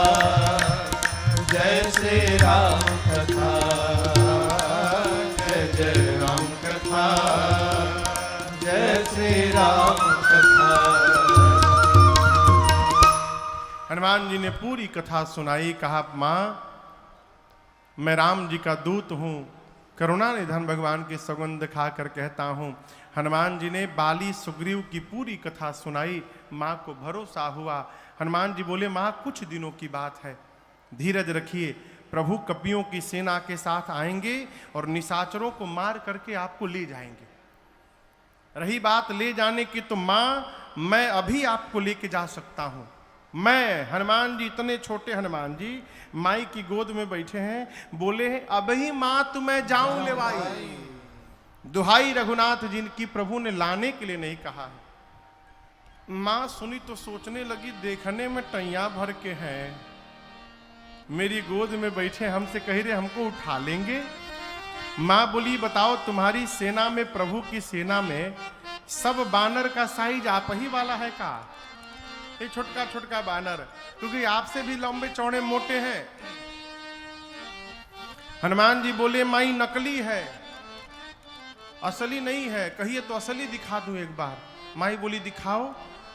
जय श्री राम कथा, जय जय राम कथा, जय श्री राम कथा। हनुमान जी ने पूरी कथा सुनाई। कहा माँ मैं राम जी का दूत हूँ, करुणा निधन भगवान की सौगंध खाकर कहता हूँ। हनुमान जी ने बाली सुग्रीव की पूरी कथा सुनाई। माँ को भरोसा हुआ। हनुमान जी बोले माँ कुछ दिनों की बात है, धीरज रखिए, प्रभु कपियों की सेना के साथ आएंगे और निशाचरों को मार करके आपको ले जाएंगे। रही बात ले जाने की तो माँ मैं अभी आपको लेके जा सकता हूँ। मैं हनुमान जी, इतने छोटे हनुमान जी माई की गोद में बैठे हैं, बोले हैं अभी माँ तुम्हें जाऊं लेवाई। दुहाई रघुनाथ जिनकी प्रभु ने लाने के लिए नहीं कहा है। माँ सुनी तो सोचने लगी देखने में टैया भर के हैं, मेरी गोद में बैठे हमसे कह रहे हमको उठा लेंगे। माँ बोली बताओ तुम्हारी सेना में, प्रभु की सेना में सब बानर का साइज आप ही वाला है का? ये छोटका छोटका बानर, क्योंकि आपसे भी लंबे चौड़े मोटे हैं। हनुमान जी बोले माई नकली है, असली नहीं है। कहिए तो असली दिखा दूं एक बार। माई बोली दिखाओ।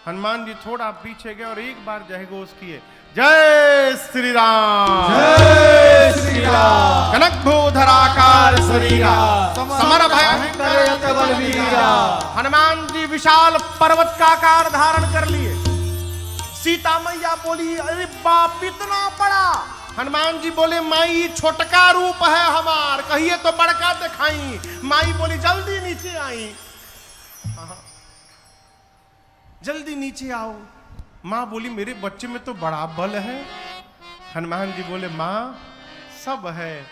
हनुमान जी थोड़ा पीछे गए और एक बार जय घोष किए, जय श्री राम, जय श्री राम। कनक भूधराकार शरीरा, समर भयंकर बलवीरा। हनुमान जी विशाल पर्वत का आकार धारण कर लिए। सीता मैया बोली अरे बाप इतना बड़ा। हनुमान जी बोले माई छोटका रूप है हमार, कहिए तो बड़का दिखाई। माई बोली जल्दी नीचे आई, जल्दी नीचे आओ। माँ बोली मेरे बच्चे में तो बड़ा बल है। हनुमान जी बोले माँ सब है,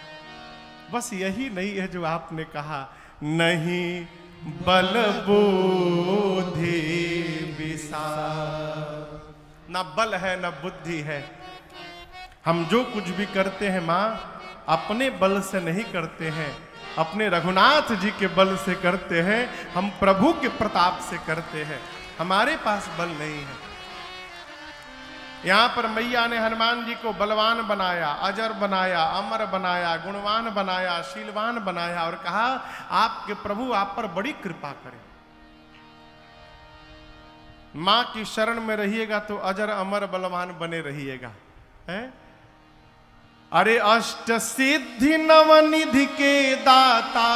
बस यही नहीं है जो आपने कहा, नहीं बल बुद्धि विशाल। ना बल है ना बुद्धि है। हम जो कुछ भी करते हैं माँ अपने बल से नहीं करते हैं, अपने रघुनाथ जी के बल से करते हैं, हम प्रभु के प्रताप से करते हैं, हमारे पास बल नहीं है। यहां पर मैया ने हनुमान जी को बलवान बनाया, अजर बनाया, अमर बनाया, गुणवान बनाया, शीलवान बनाया और कहा आपके प्रभु आप पर बड़ी कृपा करें। मां की शरण में रहिएगा तो अजर अमर बलवान बने रहिएगा। है? अरे अष्ट सिद्धि नवनिधि के दाता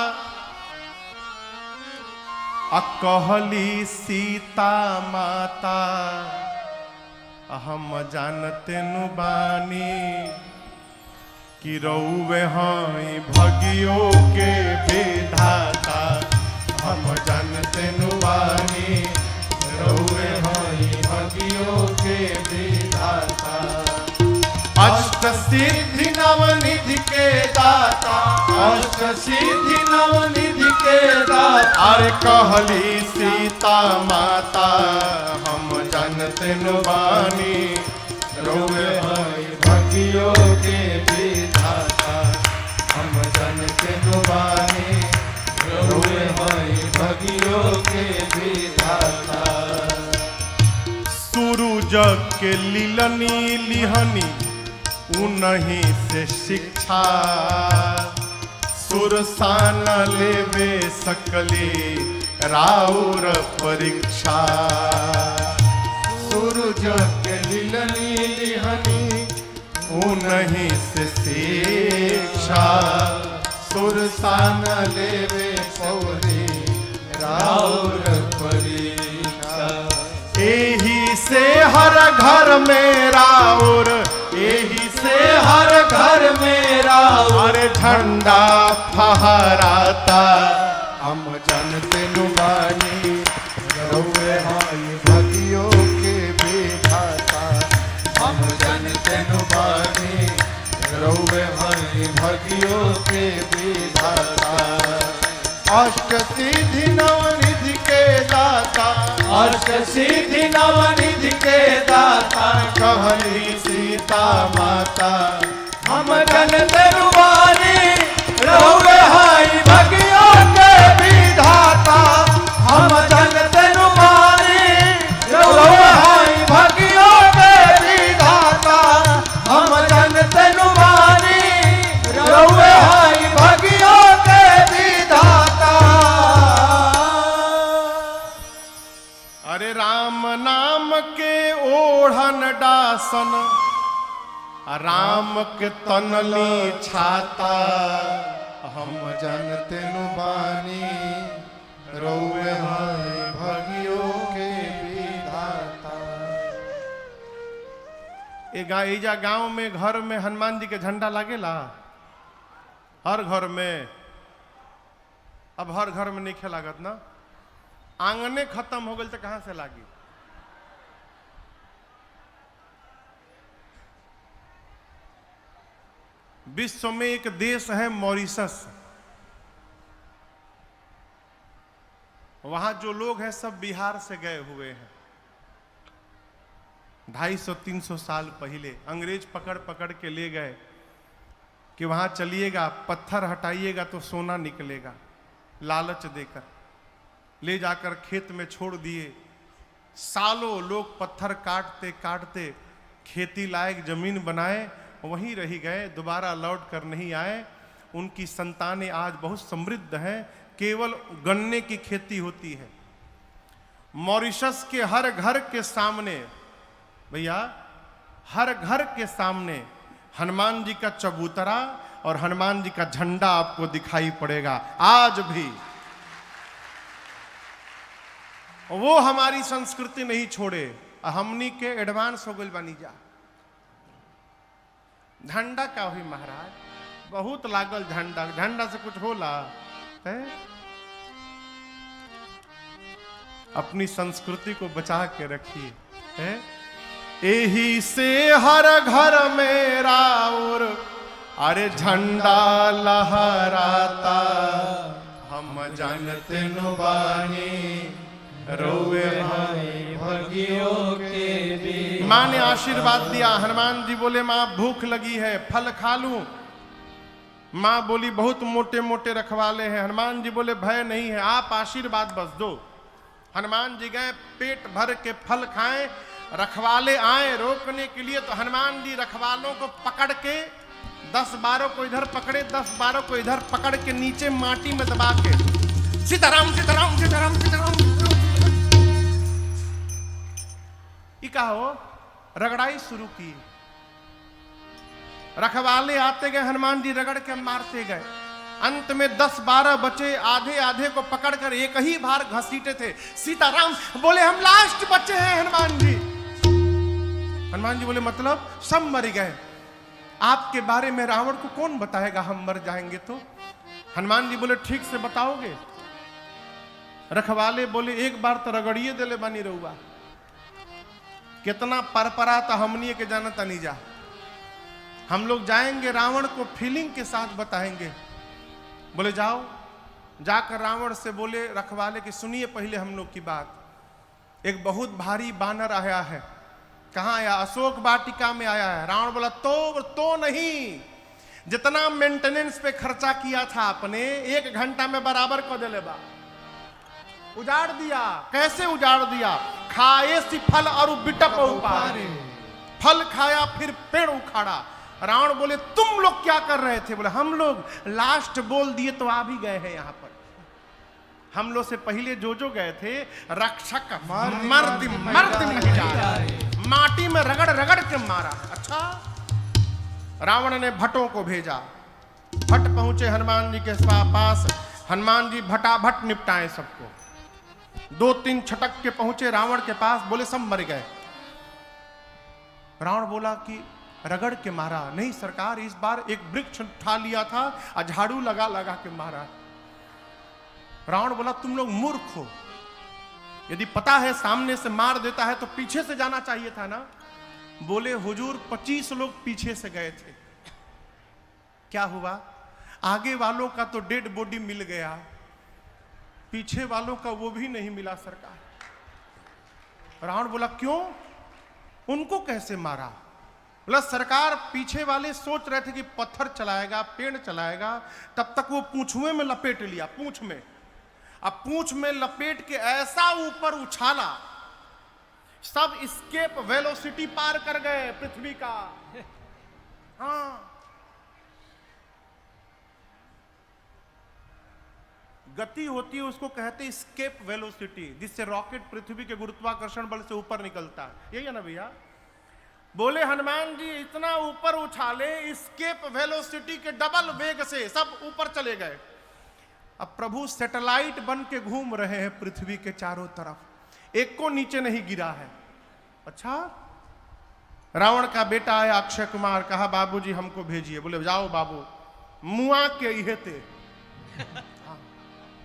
अकहली सीता माता, हम जानते नु बानी कि रउवे हई भगियो के विधाता, हम जानते नुबानी रहुए हई भगियों के विधाता। अष्ट सिद्धि नवनिधि के दाता, अष्ट सिद्धि नवनिधि के दाता। अरे कहली सीता माता हम जानते नुबानी रहुए हई भगियों के विधाता। हम जानते नुबानी रहुए हई भगियों के विधाता। सूरज के लीलनी लिहनी उन्हीं से शिक्षा, सुरसान लेवे सकली राउर परीक्षा। सूरज के लिलनी लिहनी उन्हीं से शिक्षा, सुरसान लेवे पौरी राउर परीक्षा। एही से हर घर में राउर, एही से हर घर में राउर अरे झंडा फहराता। हम जानते नुबानी रहुए हई भगियों के विधाता। हम जानते नुबानी रहुए हई भगियों के विधाता। अष्ट सिद्धि नवनिधि के दाता, अष्ट सिद्धि नवनिधि के दाता। कहली सीता माता हम जानते नुबानी रहुए हई भगियों के विधाता। हम जानते नुबानी रहुए हई भगियों के विधाता। हम जानते नुबानी रहुए हई भगियों के विधाता। अरे राम नाम के ओढ़न डासन, राम के तनली छाता। हम जानते नुबानी रहुए हई भगियों के विधाता। एजा गांव में घर में हनुमान जी के झंडा लागेला हर घर में। अब हर घर में नहीं लागत ना, आंगने खत्म हो गए तो कहां से लागी। विश्व में एक देश है मॉरिशस, वहां जो लोग हैं सब बिहार से गए हुए हैं। 250-300 साल पहले अंग्रेज पकड़ पकड़ के ले गए कि वहां चलिएगा, पत्थर हटाइएगा तो सोना निकलेगा, लालच देकर ले जाकर खेत में छोड़ दिए। सालों लोग पत्थर काटते काटते खेती लायक जमीन बनाए, वहीं रह गए, दोबारा लौट कर नहीं आए। उनकी संतानें आज बहुत समृद्ध हैं, केवल गन्ने की खेती होती है। मॉरिशस के हर घर के सामने, भैया हर घर के सामने हनुमान जी का चबूतरा और हनुमान जी का झंडा आपको दिखाई पड़ेगा आज भी। वो हमारी संस्कृति नहीं छोड़े, हमनी के एडवांस हो गई बानी जा। झंडा का हुई महाराज, बहुत लागल झंडा, झंडा से कुछ होला है? अपनी संस्कृति को बचा के रखिए है? यही से हर घर में राउर अरे झंडा लहराता। हम जानते नुबानी रोवे हई भगियों के विधाता। माँ ने आशीर्वाद दिया। हनुमान जी बोले माँ भूख लगी है, फल खा लूं? माँ बोली बहुत मोटे मोटे रखवाले हैं। हनुमान जी बोले भय नहीं है, आप आशीर्वाद बस दो। हनुमान जी गए, पेट भर के फल खाएं। रखवाले आए रोकने के लिए, तो हनुमान जी रखवालों को पकड़ के 10-12 को इधर पकड़े, 10-12 को इधर पकड़ के नीचे माटी में दबा के सीताराम सीताराम सीताराम सीताराम ये कहा हो रगड़ाई शुरू की। रखवाले आते गए, हनुमान जी रगड़ के मारते गए। अंत में 10-12 बचे, आधे आधे को पकड़कर एक ही बार घसीटे थे। सीताराम बोले हम लास्ट बचे हैं हनुमान जी। हनुमान जी बोले मतलब? सब मर गए, आपके बारे में रावण को कौन बताएगा हम मर जाएंगे तो? हनुमान जी बोले ठीक से बताओगे? रखवाले बोले एक बार तो रगड़िए दिले बनी रहुआ, कितना परपरा तो हमनी के जानता नहीं जा। हम लोग जाएंगे रावण को फीलिंग के साथ बताएंगे। बोले जाओ, जाकर रावण से बोले रखवाले कि सुनिए पहले हम लोग की बात, एक बहुत भारी बानर आया है। कहाँ आया? अशोक वाटिका में आया है। रावण बोला तो नहीं, जितना मेंटेनेंस पे खर्चा किया था आपने 1 घंटा में बराबर कर दिले बा, उजाड़ दिया। कैसे उजाड़ दिया? खाए सी फल और बिटप उपारे, फल खाया फिर पेड़ उखाड़ा। रावण बोले तुम लोग क्या कर रहे थे? बोले हम लोग लास्ट बोल दिए तो आ भी गए हैं यहाँ पर। हम लोग से पहले जो गए थे रक्षक मर्द नहीं जा रहे, माटी में रगड़ रगड़ के मारा। अच्छा, रावण ने भट्टों को भेजा। भट्ट पहुंचे हनुमान जी के पास। हनुमान जी भटाभट निपटाए सबको। 2-3 छटक के पहुंचे रावण के पास, बोले सब मर गए। रावण बोला कि रगड़ के मारा? नहीं सरकार, इस बार एक वृक्ष उठा लिया था और झाड़ू लगा लगा के मारा। रावण बोला तुम लोग मूर्ख हो, यदि पता है सामने से मार देता है तो पीछे से जाना चाहिए था ना। बोले हुजूर 25 लोग पीछे से गए थे, क्या हुआ? आगे वालों का तो डेड बॉडी मिल गया, पीछे वालों का वो भी नहीं मिला सरकार। रावण बोला क्यों, उनको कैसे मारा? बोला सरकार पीछे वाले सोच रहे थे कि पत्थर चलाएगा, पेड़ चलाएगा, तब तक वो पूंछुए में लपेट लिया, पूंछ में। अब पूंछ में लपेट के ऐसा ऊपर उछाला, सब स्केप वेलोसिटी पार कर गए पृथ्वी का। हाँ, गति होती है उसको कहते हैं स्केप वेलोसिटी, जिससे रॉकेट पृथ्वी के गुरुत्वाकर्षण बल से ऊपर निकलता है। यही है ना भैया? बोले हनुमान जी इतना ऊपर उछाले, स्केप वेलोसिटी के डबल वेग से सब ऊपर चले गए। अब प्रभु सैटेलाइट बन के घूम रहे हैं पृथ्वी के चारों तरफ, एक को नीचे नहीं गिरा है। अच्छा, रावण का बेटा आया अक्षय कुमार, कहा बाबूजी हमको भेजिए। बोले जाओ बाबू, मुआ के इहे थे।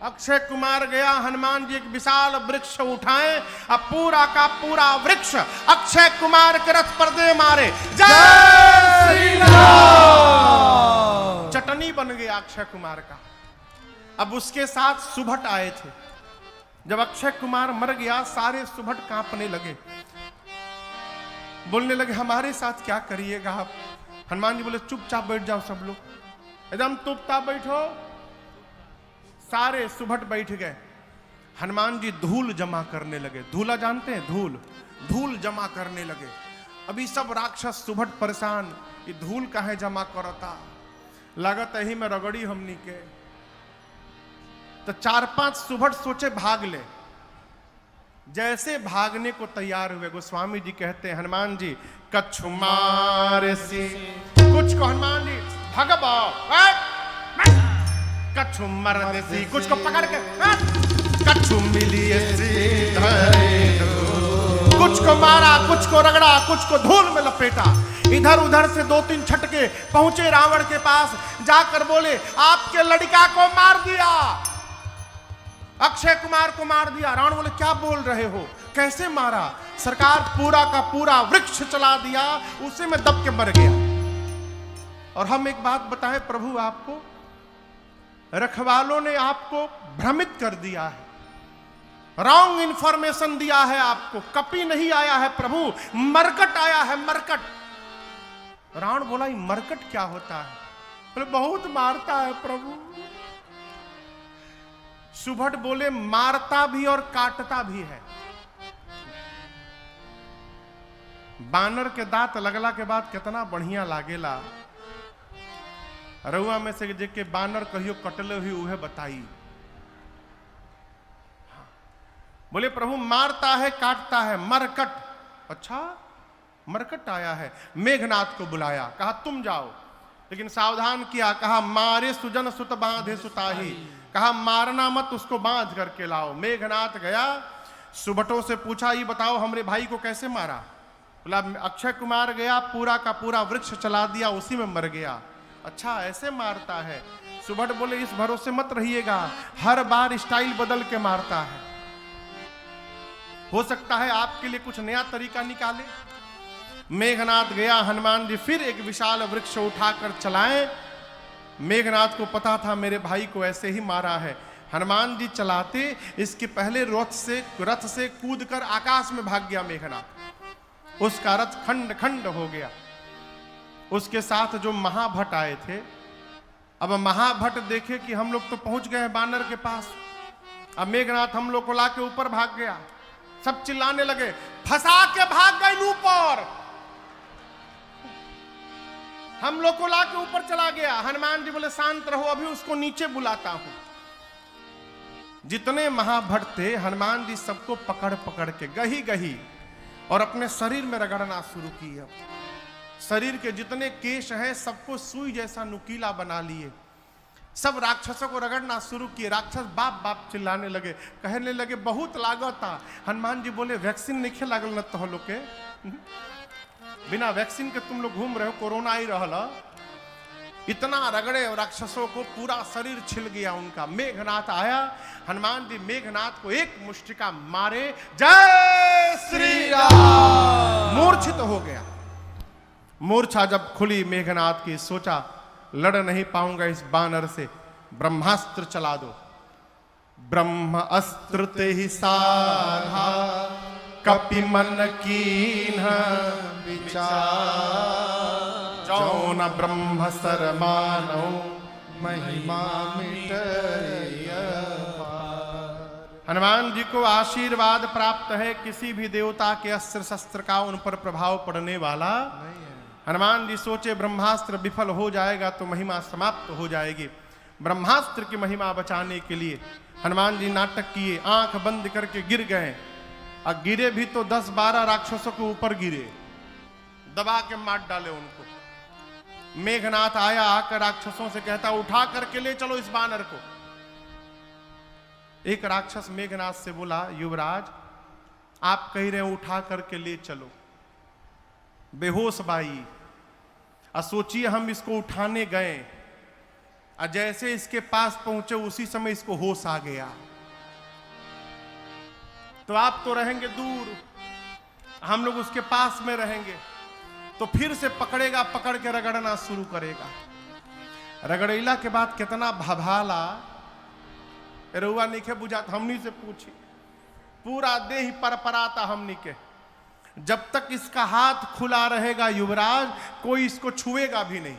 अक्षय कुमार गया, हनुमान जी एक विशाल वृक्ष उठाए, अब पूरा का पूरा वृक्ष अक्षय कुमार के रथ पर दे मारे। जय श्री राम! चटनी बन गया अक्षय कुमार का। अब उसके साथ सुभट आए थे। जब अक्षय कुमार मर गया, सारे सुभट कांपने लगे, बोलने लगे हमारे साथ क्या करिएगा आप? हनुमान जी बोले चुपचाप बैठ जाओ सब लोग, एकदम चुपचाप बैठो। सारे सुभट बैठ गए। हनुमान जी धूल जमा करने लगे। धूला जानते हैं? धूल जमा करने लगे। अभी सब राक्षस सुभट परेशान, ये धूल काहे जमा करता, लागत यही में रगड़ी हमनी के। तो 4-5 सुभट सोचे भाग ले। जैसे भागने को तैयार हुए, गोस्वामी जी कहते हैं हनुमान जी कछु मार से कुछ को, हनुमान जी भगवा कछु मरद सी, कुछ को पकड़ के कछु मिली कुछ को मारा, कुछ को रगड़ा, कुछ को धूल में लपेटा। इधर उधर से 2-3 छटके पहुंचे रावण के पास, जाकर बोले आपके लड़का को मार दिया, अक्षय कुमार को मार दिया। रावण बोले क्या बोल रहे हो, कैसे मारा? सरकार पूरा का पूरा वृक्ष चला दिया, उसी में दब के मर गया। और हम एक बात बताएं प्रभु आपको, रखवालों ने आपको भ्रमित कर दिया है, रॉन्ग इंफॉर्मेशन दिया है आपको। कपि नहीं आया है प्रभु, मरकट आया है, मरकट। रावण बोला ये मरकट क्या होता है? बोले बहुत मारता है प्रभु। सुभट बोले मारता भी और काटता भी है। बानर के दांत लगला के बाद कितना बढ़िया लागेला। रउआ में से जेके बानर कहियो कटले हुई उहे बताई। बोले प्रभु मारता है काटता है, मरकट। अच्छा, मरकट आया है। मेघनाथ को बुलाया, कहा तुम जाओ, लेकिन सावधान किया, कहा मारे सुजन सुत बांधे सुताही, कहा मारना मत, उसको बांध करके लाओ। मेघनाथ गया, सुबटों से पूछा ये बताओ हमरे भाई को कैसे मारा? बोला अक्षय कुमार गया, पूरा का पूरा वृक्ष चला दिया, उसी में मर गया। अच्छा ऐसे मारता है। सुभट बोले इस भरोसे मत रहिएगा, हर बार स्टाइल बदल के मारता है। हो सकता है आपके लिए कुछ नया तरीका निकाले। मेघनाथ गया, हनुमान जी फिर एक विशाल वृक्ष उठाकर चलाए। मेघनाथ को पता था मेरे भाई को ऐसे ही मारा है। हनुमान जी चलाते, इसके पहले रथ से कूदकर आकाश में भाग गया मेघनाथ। उसका रथ खंड खंड हो गया। उसके साथ जो महाभट आए थे, अब महाभट देखे कि हम लोग तो पहुंच गए हैं बानर के पास। अब मेघनाथ हम लोग को लाके ऊपर भाग गया। सब चिल्लाने लगे, फंसा के भाग गए ऊपर, हम लोग को लाके ऊपर चला गया। हनुमान जी बोले शांत रहो, अभी उसको नीचे बुलाता हूं। जितने महाभट थे, हनुमान जी सबको पकड़ पकड़ के गही गही और अपने शरीर में रगड़ना शुरू किया। शरीर के जितने केश हैं सबको सुई जैसा नुकीला बना लिए। सब राक्षसों को रगड़ना शुरू किए। राक्षस बाप बाप चिल्लाने लगे, कहने लगे बहुत लागत था। हनुमान जी बोले वैक्सीन नहीं लागल न तो लोग के, बिना वैक्सीन के तुम लोग घूम रहे हो, कोरोना ही रहला। इतना रगड़े राक्षसों को, पूरा शरीर छिल गया उनका। मेघनाथ आया, हनुमान जी मेघनाथ को एक मुष्टिका मारे, जय श्री राम, मूर्छित हो गया। मूर्छा जब खुली मेघनाथ की, सोचा लड़ नहीं पाऊंगा इस बानर से, ब्रह्मास्त्र चला दो। ब्रह्म अस्त्र ते ही साधा, कपि मन कीन्ह विचार, जो न ब्रह्म सर मानो महिमा मिटय पार। हनुमान जी को आशीर्वाद प्राप्त है, किसी भी देवता के अस्त्र शस्त्र का उन पर प्रभाव पड़ने वाला नहीं है। हनुमान जी सोचे ब्रह्मास्त्र विफल हो जाएगा तो महिमा समाप्त हो जाएगी। ब्रह्मास्त्र की महिमा बचाने के लिए हनुमान जी नाटक किए, आंख बंद करके गिर गए। और गिरे भी तो 10-12 राक्षसों के ऊपर गिरे, दबा के मार डाले उनको। मेघनाथ आया, आकर राक्षसों से कहता उठा करके ले चलो इस बानर को। एक राक्षस मेघनाथ से बोला, युवराज आप कह रहे हो उठा करके ले चलो, बेहोश बाई। और सोचिए हम इसको उठाने गए और जैसे इसके पास पहुंचे उसी समय इसको होश आ गया। तो आप तो रहेंगे दूर, हम लोग उसके पास में रहेंगे, तो फिर से पकड़ेगा, पकड़ के रगड़ना शुरू करेगा। रगड़ैला के बाद कितना भभाला, रुआ नीचे बुझा, हमनी से पूछी, पूरा देह परपराता हमनी के। जब तक इसका हाथ खुला रहेगा युवराज, कोई इसको छुएगा भी नहीं।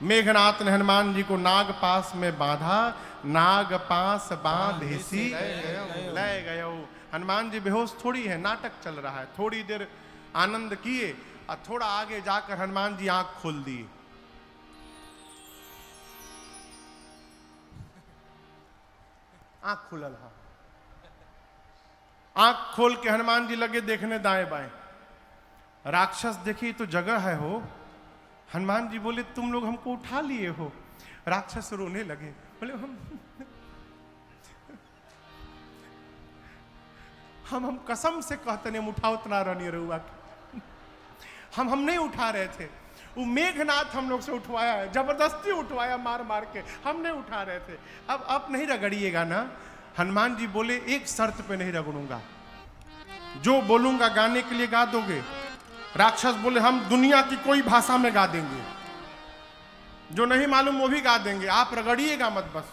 मेघनाथ ने हनुमान जी को नाग पास में बांधा, नाग पास बांधेसी ले गयो। हनुमान जी बेहोश थोड़ी है, नाटक चल रहा है। थोड़ी देर आनंद किए और थोड़ा आगे जाकर हनुमान जी आंख खोल दिए। आंख खुलल, हाँ, आंख खोल के हनुमान जी लगे देखने दाएं बाएं। राक्षस देखी तो जगह है हो। हनुमान जी बोले तुम लोग हमको उठा लिए हो। राक्षस रोने लगे, बोले हम कसम से कहते नहीं, हम उठा उतना रहनी रहुआ, हम नहीं उठा रहे थे। वो मेघनाथ हम लोग से उठवाया है, जबरदस्ती उठवाया मार मार के, हम नहीं उठा रहे थे। अब नहीं रगड़िएगा ना। हनुमान जी बोले एक शर्त पे नहीं रगड़ूंगा, जो बोलूंगा गाने के लिए गा दोगे। राक्षस बोले हम दुनिया की कोई भाषा में गा देंगे, जो नहीं मालूम वो भी गा देंगे, आप रगड़िएगा मत बस।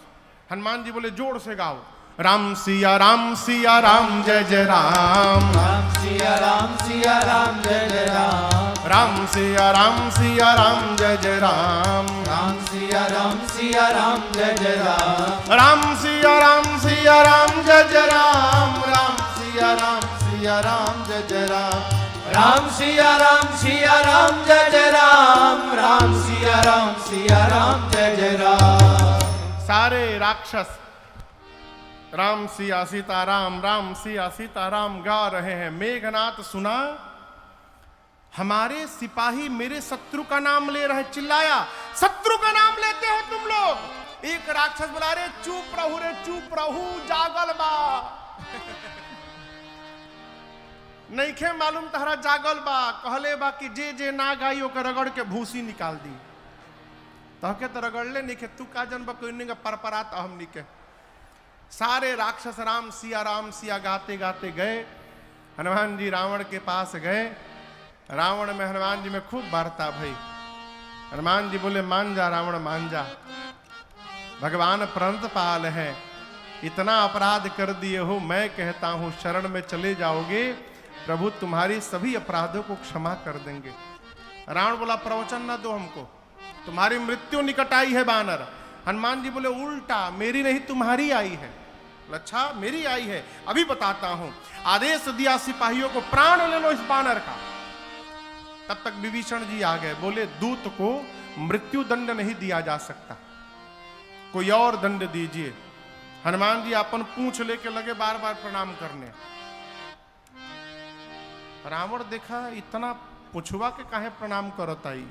हनुमान जी बोले जोर से गाओ, राम सिया राम सिया राम जय जय राम, राम सिया राम सिया राम जय जय राम, राम सिया राम सिया राम जय जय राम, राम सिया राम सिया राम जय जय राम, राम सिया राम सिया राम जय जय राम, राम सिया राम सिया राम जय जय राम, राम सिया राम सिया राम जय जय राम, राम सिया राम सिया राम जय जय राम। सारे राक्षस राम सिया सीताराम, राम सिया सीताराम गा रहे हैं। मेघनाथ सुना, हमारे सिपाही मेरे शत्रु का नाम ले रहे। चिल्लाया, शत्रु का नाम लेते हो तुम लोग? एक राक्षस बोला, रे चुप रहू, रे चुप रहू, जागल बा नईखे मालूम तहरा जागल बा। कहले बा कि जे जे ना गाई ओकर रगड़ के भूसी निकाल दी। तो के तो रगड़ले नहीं के तू का जन्म कोई का परपरात हम नहीं के। सारे राक्षस राम सिया गाते गाते गए। हनुमान जी रावण के पास गए। रावण में हनुमान जी में खूब वार्ता भई। हनुमान जी बोले मान जा रावण मान जा, भगवान प्रणत पाल है, इतना अपराध कर दिए हो, मैं कहता हूं शरण में चले जाओगे प्रभु तुम्हारी सभी अपराधों को क्षमा कर देंगे। रावण बोला प्रवचन ना दो हमको, तुम्हारी मृत्यु निकट आई है बानर। हनुमान जी बोले उल्टा, मेरी नहीं तुम्हारी आई है। अच्छा मेरी आई है, अभी बताता हूं। आदेश दिया सिपाहियों को प्राण ले लो इस बानर का। तब तक विभीषण जी आ गए। बोले दूत को मृत्यु दंड नहीं दिया जा सकता, कोई और दंड दीजिए। हनुमान जी अपन पूंछ लेके लगे बार बार प्रणाम करने। रावण देखा इतना पुछवा के काहे प्रणाम करता ही।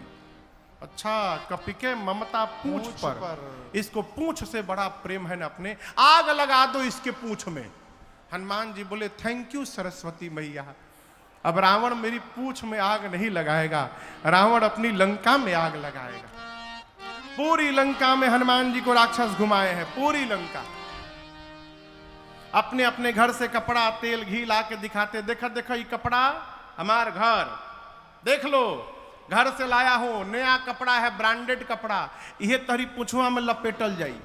अच्छा कपिके ममता पूंछ पर, इसको पूंछ से बड़ा प्रेम है ना अपने, आग लगा दो इसके पूंछ में। हनुमान जी बोले थैंक यू सरस्वती मैया, अब रावण मेरी पूंछ में आग नहीं लगाएगा, रावण अपनी लंका में आग लगाएगा। पूरी लंका में हनुमान जी को राक्षस घुमाए हैं, पूरी लंका। अपने अपने घर से कपड़ा तेल घी ला के दिखाते, देखा देखा ये कपड़ा हमार घर, देख लो घर से लाया हूं, नया कपड़ा है, ब्रांडेड कपड़ा, यह तरी पूछुआ में लपेटल जाई।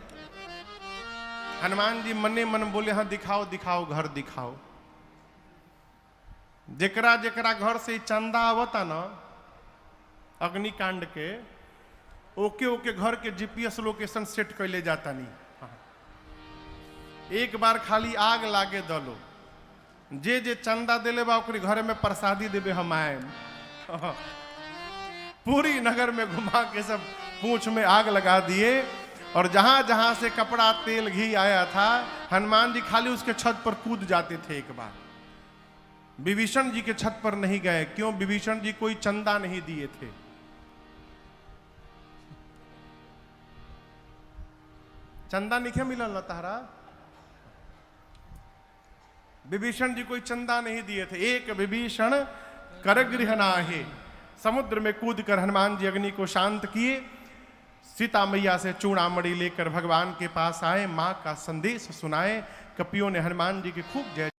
हनुमान जी मने मन बोले हाँ दिखाओ दिखाओ घर दिखाओ। जेकरा जेकरा घर से चंदा आवता ना अग्निकांड के, ओके ओके घर के जीपीएस लोकेशन सेट कर ले जाता नहीं। एक बार खाली आग लागे दलो, जे जे चंदा देले बा ओकरी घर में प्रसादी देवे हम आए। पूरी नगर में घुमा के सब पूंछ में आग लगा दिए। और जहां जहां से कपड़ा तेल घी आया था, हनुमान जी खाली उसके छत पर कूद जाते थे। एक बार विभीषण जी के छत पर नहीं गए, क्यों? विभीषण जी कोई चंदा नहीं दिए थे। चंदा नहीं मिलल ना तारा, विभीषण जी कोई चंदा नहीं दिए थे। एक विभीषण कर गृह नाहे, समुद्र में कूदकर हनुमान जी अग्नि को शांत किए। सीता मैया से चूड़ामणि लेकर भगवान के पास आए, मां का संदेश सुनाए। कपियों ने हनुमान जी की खूब जय